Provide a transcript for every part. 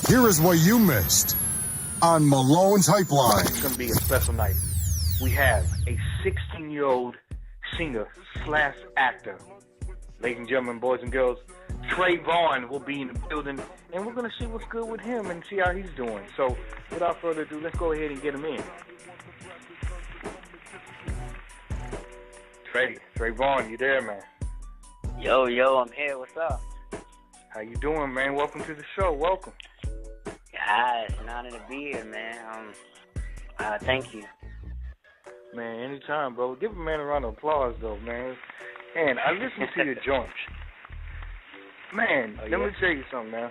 Here is what you missed on Malone's Hype Line. It's going to be a special night. We have a 16-year-old singer / actor. Ladies and gentlemen, boys and girls, *TreVon will be in the building, and we're going to see what's good with him and see how he's doing. So, without further ado, let's go ahead and get him in. *TreVon, you there, man? Yo, I'm here. What's up? How you doing, man? Welcome to the show. Welcome. It's an honor to be here, man. Thank you. Man, anytime, bro. Give a man a round of applause, though, man. And I listened to your joints. Man, let me tell you something, man.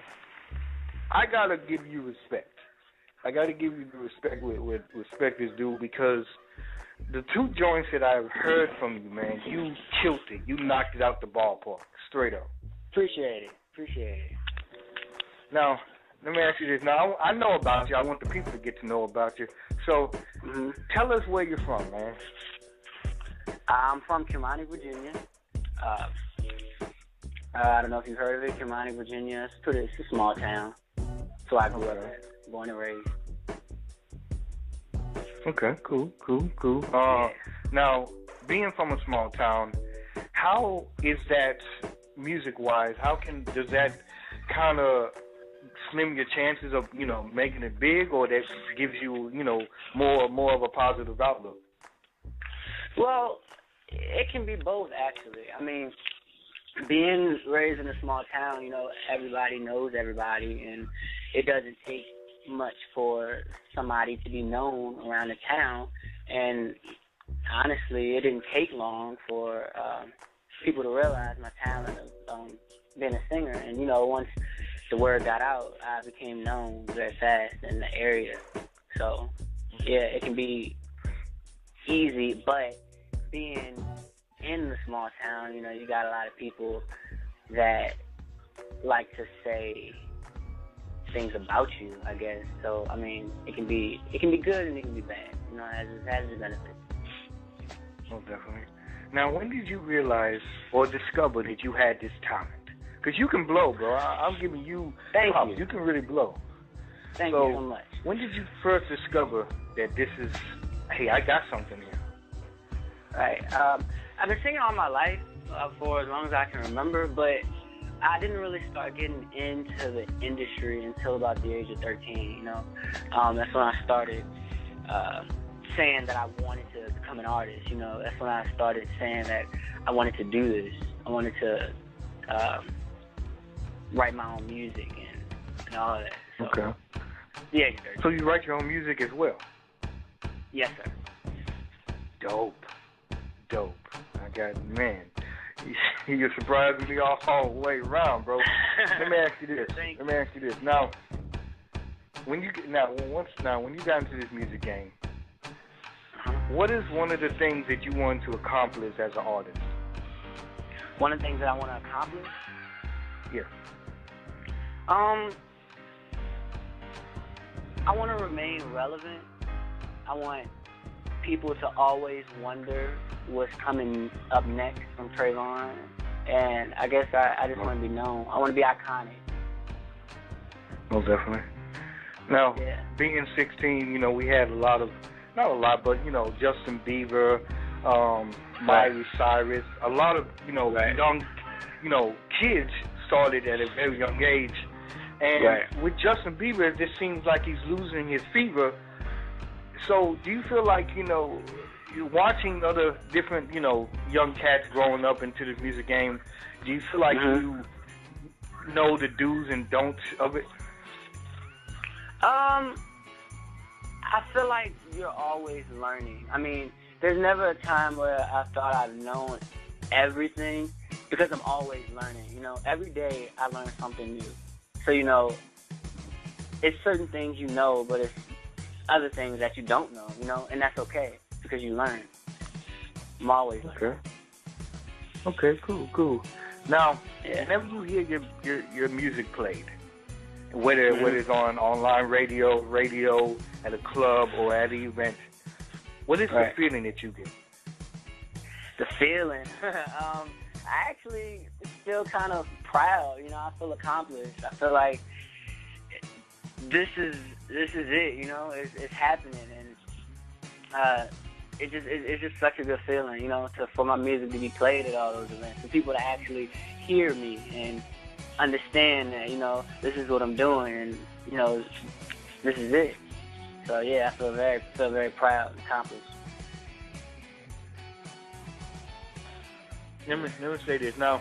I got to give you respect. I got to give you the respect with respect is due, because the two joints that I've heard from you, man, you killed it. You knocked it out the ballpark, straight up. Appreciate it. Now, let me ask you this. Now, I know about you. I want the people to get to know about you. So, tell us where you're from, man. I'm from Kimani, Virginia. I don't know if you've heard of it. Kimani, Virginia. It's a small town. So I grew up there, born and raised. Okay, cool. Now, being from a small town, how is that music-wise? Does that kind of slim your chances of, making it big, or that gives you, more of a positive outlook? Well, it can be both, actually. I mean, being raised in a small town, everybody knows everybody, and it doesn't take much for somebody to be known around the town. And honestly, it didn't take long for people to realize my talent of being a singer. And, once the word got out, I became known very fast in the area. So, yeah, it can be easy, but being in the small town, you got a lot of people that like to say things about you, I guess. So, I mean, it can be good and it can be bad. It has its benefits. Oh, definitely. Now, when did you realize or discover that you had this talent? Because you can blow, bro. I'm giving you props. You can really blow. Thank you so much. When did you first discover that this is, hey, I got something here? Right. I've been singing all my life for as long as I can remember, but I didn't really start getting into the industry until about the age of 13, That's when I started saying that I wanted to become an artist, That's when I started saying that I wanted to do this. I wanted to write my own music and all of that. So, okay. Yeah. So you write your own music as well? Yes, sir. Dope. You're surprising me all the way around, bro. Let me ask you this. Now, when you got into this music game, what is one of the things that you want to accomplish as an artist? One of the things that I want to accomplish? Yeah. I want to remain relevant. I want people to always wonder what's coming up next from *TreVon, and I guess I just want to be known. I want to be iconic. Most definitely. Now, being 16, we had not a lot, but Justin Bieber, Miley Cyrus, a lot of young, kids started at a very young age, and with Justin Bieber, it just seems like he's losing his fever. So, do you feel like you're watching other different young cats growing up into this music game? Do you feel like you know the do's and don'ts of it? I feel like you're always learning. I mean, there's never a time where I thought I've known everything, because I'm always learning. Every day I learn something new. So, it's certain things but it's other things that you don't know, and that's okay, because you learn. I'm always learning. Okay, cool. Now, whenever you hear your music played, whether it's on online radio, at a club, or at an event, what is the feeling that you get? The feeling? I actually feel kind of proud. I feel accomplished. I feel like this is it, you know. It's happening, and it's just such a good feeling, you know, for my music to be played at all those events, for people to actually hear me and understand that, you know, this is what I'm doing, and you know, this is it. So yeah, I feel very proud and accomplished. Let me say this now.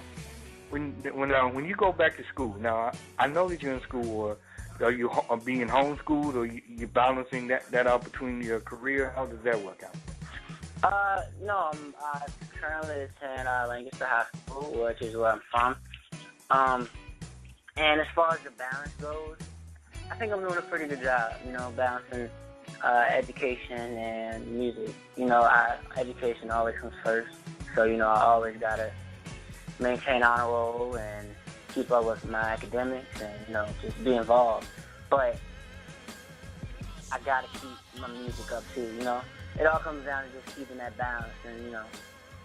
When you go back to school, now I know that you're in school. Are you being homeschooled, or you balancing that out between your career? How does that work out? No, I currently attend Lancaster High School, which is where I'm from. And as far as the balance goes, I think I'm doing a pretty good job, you know, balancing education and music. You know, education always comes first, so, you know, I always got to maintain honor roll and keep up with my academics and, you know, just be involved. But I got to keep my music up, too, you know. It all comes down to just keeping that balance and, you know,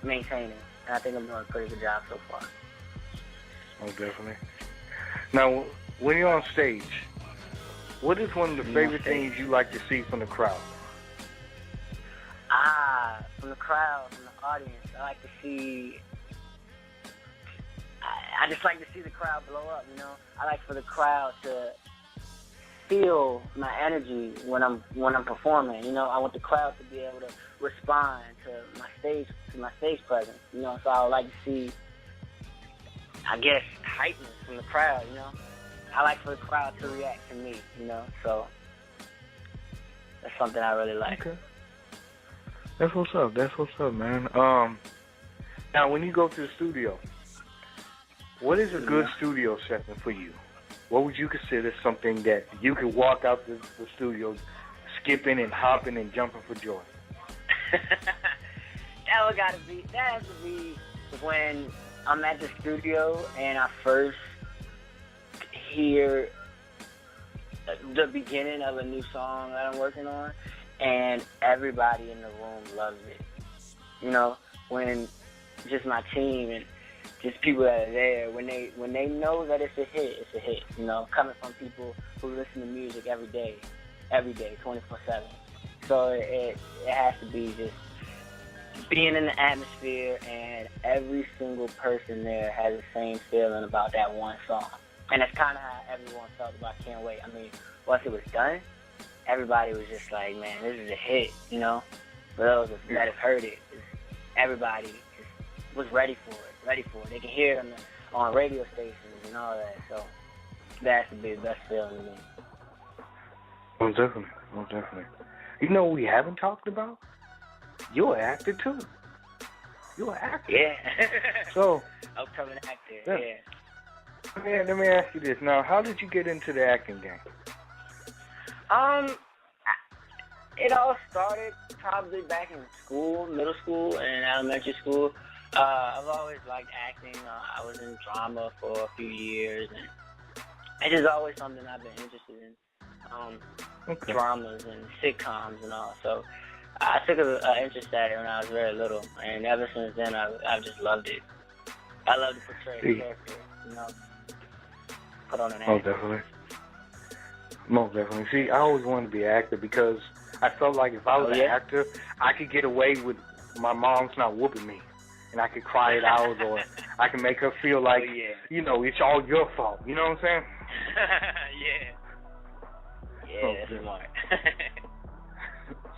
maintaining. And I think I'm doing a pretty good job so far. Oh, definitely. Now, when you're on stage, what is one of the favorite things you like to see from the crowd? From the crowd, from the audience, I like to see... I just like to see the crowd blow up, you know. I like for the crowd to feel my energy when I'm performing, you know. I want the crowd to be able to respond to my stage presence, you know. So I would like to see, I guess, hypeness from the crowd, you know. I like for the crowd to react to me, you know. So that's something I really like. Okay. That's what's up, man. Now, when you go to the studio, what is a good studio setting for you? What would you consider something that you could walk out the studio skipping and hopping and jumping for joy? That has to be when I'm at the studio and I first hear the beginning of a new song that I'm working on, and everybody in the room loves it. You know, when just my team and just people that are there, when they know that it's a hit, you know, coming from people who listen to music every day, 24/7. So it has to be just being in the atmosphere, and every single person there has the same feeling about that one song. And that's kind of how everyone felt about Can't Wait. I mean, once it was done, everybody was just like, man, this is a hit, you know. For those that have heard it, everybody just was ready for it. They can hear it on radio stations and all that. So that has to be the best feeling to me. Most definitely. You know what we haven't talked about? You're an actor, too. You're an actor. Yeah. So, upcoming actor, yeah. Let me ask you this. Now, how did you get into the acting game? It all started probably back in school, middle school and elementary school. I've always liked acting. I was in drama for a few years, and it's just always something I've been interested in. Dramas and sitcoms and all. So I took an interest at it when I was very little, and ever since then I've just loved it. I love to portray a character, you know, put on an actor. Most definitely. See, I always wanted to be an actor because I felt like if I was an actor, I could get away with my mom's not whooping me. And I could cry it out, or I can make her feel like, you know, it's all your fault. You know what I'm saying? Yeah, that's smart.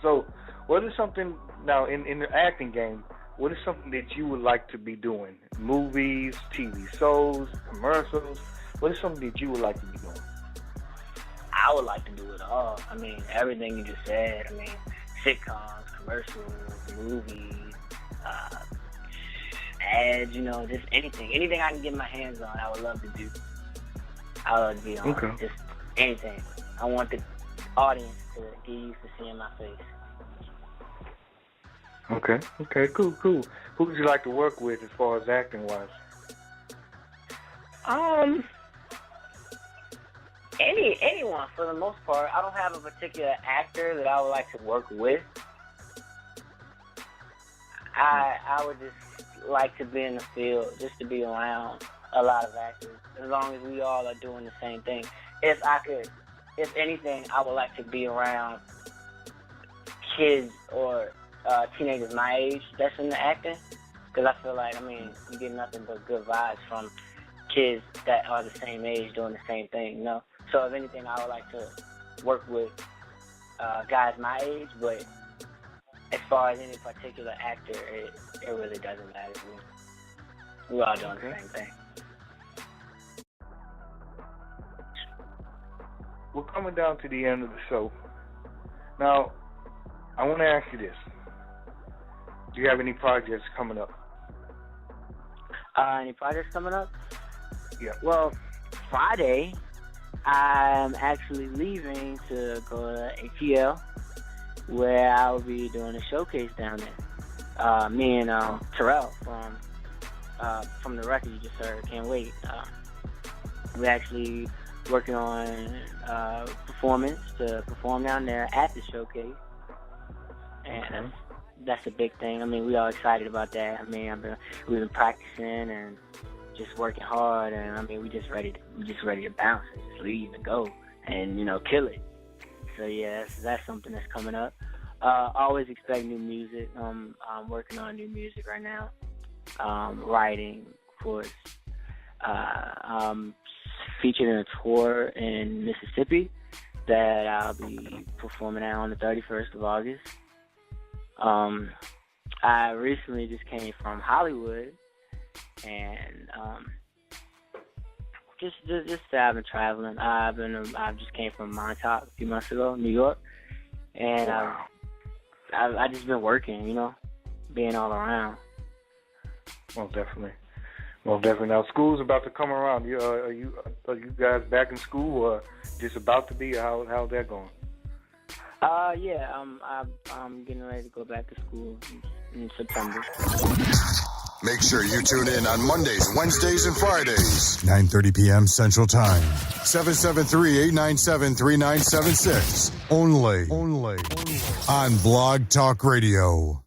So, what is something, now, in the acting game, what is something that you would like to be doing? Movies, TV shows, commercials? What is something that you would like to be doing? I would like to do it all. I mean, everything you just said. I mean, sitcoms, commercials, movies, ads, you know, just anything. Anything I can get my hands on, I would love to do. I would love to be on just anything. I want the audience to get used to seeing my face. Okay, cool. Who would you like to work with as far as acting-wise? Anyone for the most part. I don't have a particular actor that I would like to work with. I would just like to be in the field, just to be around a lot of actors, as long as we all are doing the same thing. If I could if anything, I would like to be around kids or teenagers my age that's in the acting, because I feel like, I mean, you get nothing but good vibes from kids that are the same age doing the same thing, you know? So if anything, I would like to work with guys my age, but as far as any particular actor, it really doesn't matter to me. We're all doing the same thing. We're coming down to the end of the show. Now, I want to ask you this. Do you have any projects coming up? Any projects coming up? Yeah. Well, Friday, I'm actually leaving to go to ATL, where I'll be doing a showcase down there. Me and Terrell from the record you just heard, Can't Wait. We're actually working on performance to perform down there at the showcase, and that's a big thing. I mean, we all excited about that. I mean, we've been practicing and just working hard, and I mean, we just ready to bounce and just leave and go and, you know, kill it. So yeah, that's something that's coming up. Always expect new music. I'm working on new music right now. Writing, of course. I'm featured in a tour in Mississippi that I'll be performing at on the 31st of August. I recently just came from Hollywood, and just I've been traveling. I just came from Montauk a few months ago, New York, and I've just been working, you know, being all around. Well, definitely. Now, school's about to come around. Are you guys back in school, or just about to be? How's that going? Yeah, I'm getting ready to go back to school in September. Make sure you tune in on Mondays, Wednesdays, and Fridays, 9:30 p.m. Central Time. 773-897-3976. Only on Blog Talk Radio.